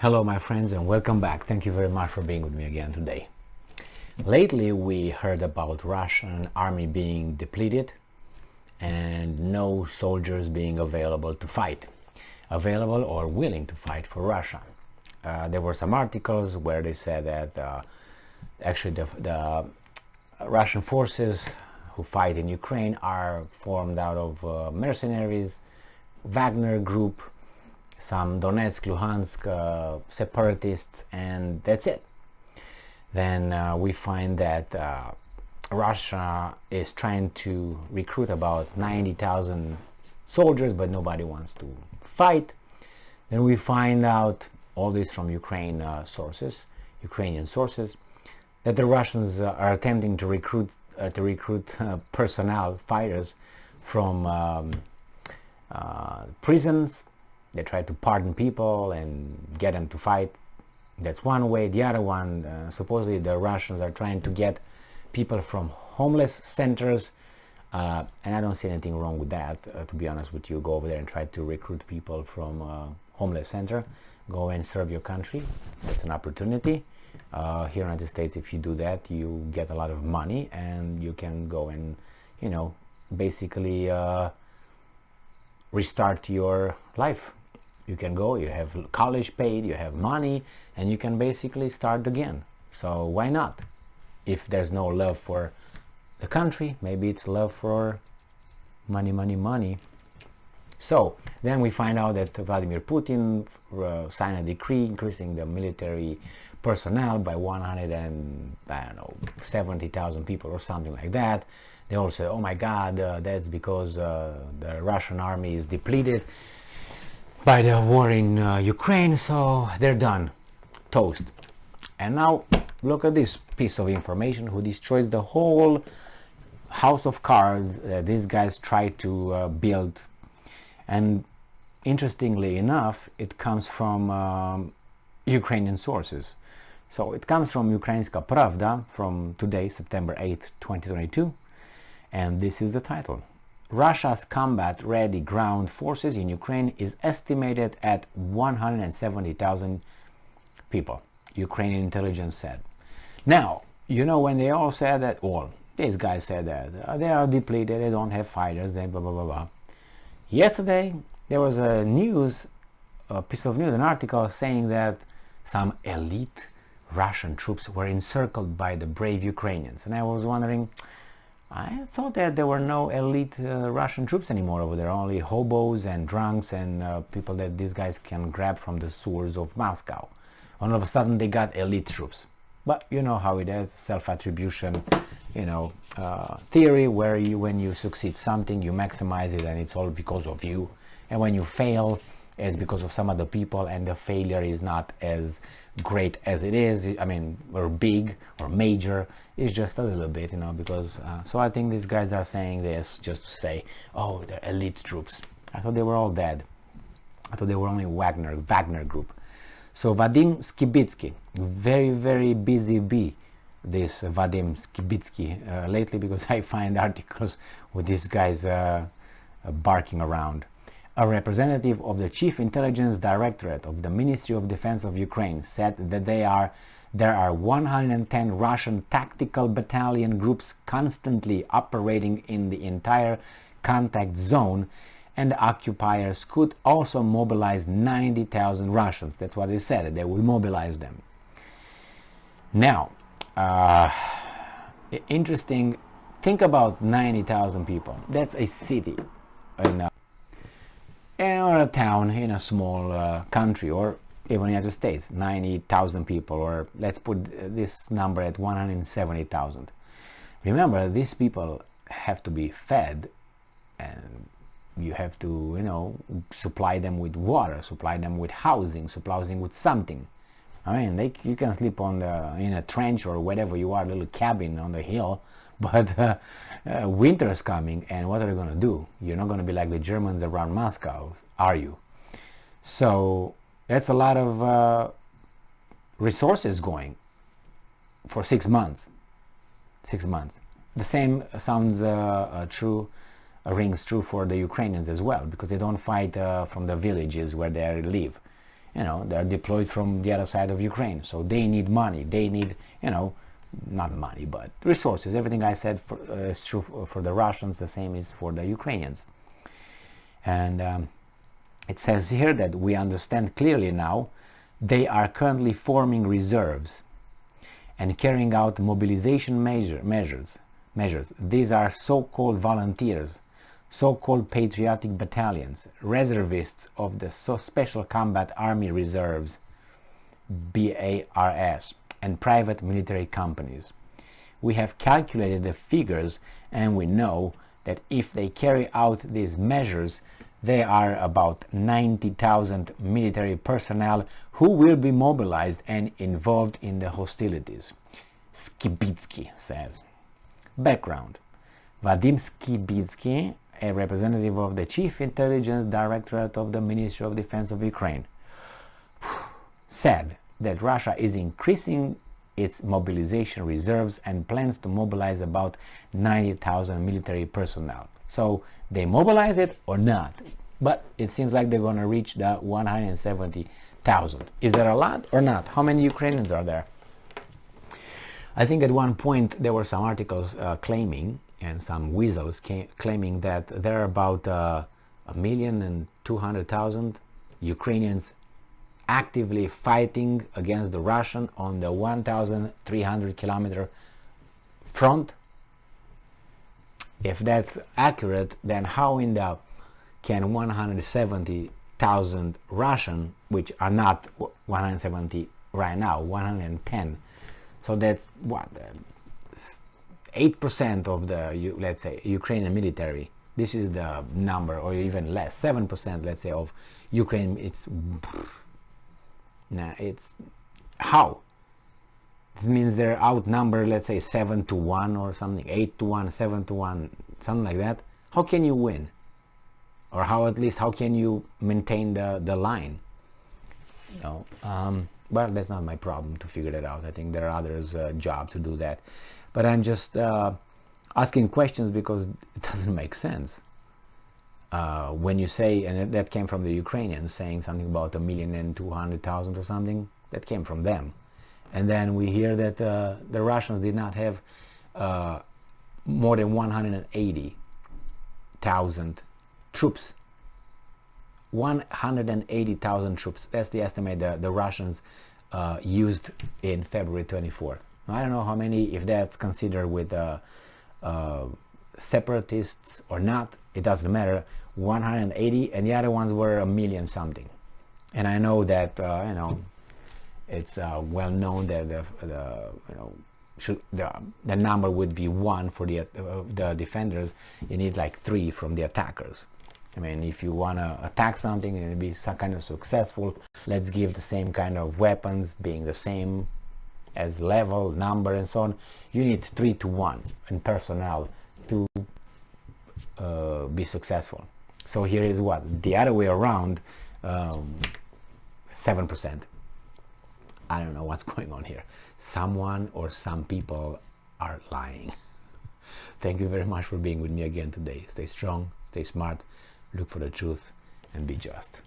Hello my friends and welcome back. Thank you very much for being with me again today. Lately we heard about Russian army being depleted and no soldiers being available to fight, available or willing to fight for Russia. There were some articles where they said that actually the Russian forces who fight in Ukraine are formed out of mercenaries, Wagner group, some Donetsk, Luhansk separatists, and that's it. Then we find that Russia is trying to recruit about 90,000 soldiers, but nobody wants to fight. Then we find out, all this from Ukrainian sources, that the Russians are attempting to recruit personnel, fighters from prisons. They try to pardon people and get them to fight. That's one way. The other one, supposedly the Russians are trying to get people from homeless centers, and I don't see anything wrong with that, to be honest with you. Go over there and try to recruit people from a homeless center. Go and serve your country. That's an opportunity. Here in the United States, if you do that, you get a lot of money and you can go and, basically restart your life. You can go, you have college paid, you have money, and you can basically start again. So why not? If there's no love for the country, maybe it's love for money. So then we find out that Vladimir Putin signed a decree increasing the military personnel by 70,000 people or something like that. They all say, oh my God, that's because the Russian army is depleted by the war in Ukraine, so they're done, toast. And now look at this piece of information who destroys the whole house of cards these guys try to build. And interestingly enough, it comes from Ukrainian sources. So it comes from Ukrainska Pravda from today, September 8th, 2022, and this is the title. Russia's combat-ready ground forces in Ukraine is estimated at 170,000 people, Ukrainian intelligence said. Now, when they all said that, well, these guys said that they are depleted, they don't have fighters, they blah, blah, blah, blah. Yesterday, there was a piece of news, an article saying that some elite Russian troops were encircled by the brave Ukrainians. And I was wondering, I thought that there were no elite Russian troops anymore over there, only hobos and drunks and people that these guys can grab from the sewers of Moscow. All of a sudden they got elite troops. But you know how it is, self-attribution, theory, where when you succeed something, you maximize it and it's all because of you. And when you fail, it's because of some other people, and the failure is not as great as it is, or big or major. It's just a little bit, because so I think these guys are saying this just to say, oh, they're elite troops. I thought they were all dead. I thought they were only Wagner group. So Vadim Skibitsky, very, very busy bee, this Vadim Skibitsky lately, because I find articles with these guys barking around. A representative of the Chief Intelligence Directorate of the Ministry of Defense of Ukraine said that there are 110 Russian tactical battalion groups constantly operating in the entire contact zone, and the occupiers could also mobilize 90,000 Russians. That's what they said, they will mobilize them. Now, interesting, think about 90,000 people. That's a city or a town in a small country, or even the United States, 90,000 people, or let's put this number at 170,000. Remember, these people have to be fed, and you have to, supply them with water, supply them with housing, supply them with something. You can sleep in a trench or whatever you are, a little cabin on the hill, but winter is coming, and what are you going to do? You're not going to be like the Germans around Moscow, are you? So that's a lot of resources going for 6 months. 6 months. The same sounds rings true for the Ukrainians as well, because they don't fight from the villages where they live. they're deployed from the other side of Ukraine, so they need money. They need, not money, but resources. Everything I said is true for the Russians. The same is for the Ukrainians. And it says here that we understand clearly now they are currently forming reserves and carrying out mobilization measures. These are so-called volunteers, so-called patriotic battalions, reservists of the Special Combat Army Reserves, BARS, and private military companies. We have calculated the figures, and we know that if they carry out these measures, there are about 90,000 military personnel who will be mobilized and involved in the hostilities. Skibitsky says. Background. Vadim Skibitsky, a representative of the Chief Intelligence Directorate of the Ministry of Defense of Ukraine, said that Russia is increasing its mobilization reserves and plans to mobilize about 90,000 military personnel. So they mobilize it or not, but it seems like they're going to reach the 170,000. Is that a lot or not? How many Ukrainians are there? I think at one point there were some articles claiming, and some weasels claiming that there are about 1,200,000 Ukrainians actively fighting against the Russian on the 1,300 kilometer front. If that's accurate, then how in the can 170,000 Russian, which are not 170 right now, 110, so that's what, 8% of the, let's say, Ukrainian military. This is the number, or even less, 7%, let's say, of Ukraine. It's how? It means they're outnumbered, let's say 7-1 or something, 8-1, 7-1, something like that. How can you win? Or how can you maintain the line? Well, that's not my problem to figure that out. I think there are others' job to do that. But I'm just asking questions because it doesn't make sense. When you say, and that came from the Ukrainians saying something about 1,200,000 or something, that came from them. And then we hear that the Russians did not have more than 180,000 troops. 180,000 troops. That's the estimate the Russians used in February 24th. I don't know how many, if that's considered with separatists or not. It doesn't matter. 180, and the other ones were 1 million something. And I know that it's well known that the number would be 1 for the defenders. You need like 3 from the attackers. I mean, if you want to attack something and be some kind of successful, let's give the same kind of weapons, being the same as level, number, and so on. You need 3-1 in personnel to be successful. So here is what? The other way around, 7%. I don't know what's going on here. Someone or some people are lying. Thank you very much for being with me again today. Stay strong, stay smart, look for the truth, and be just.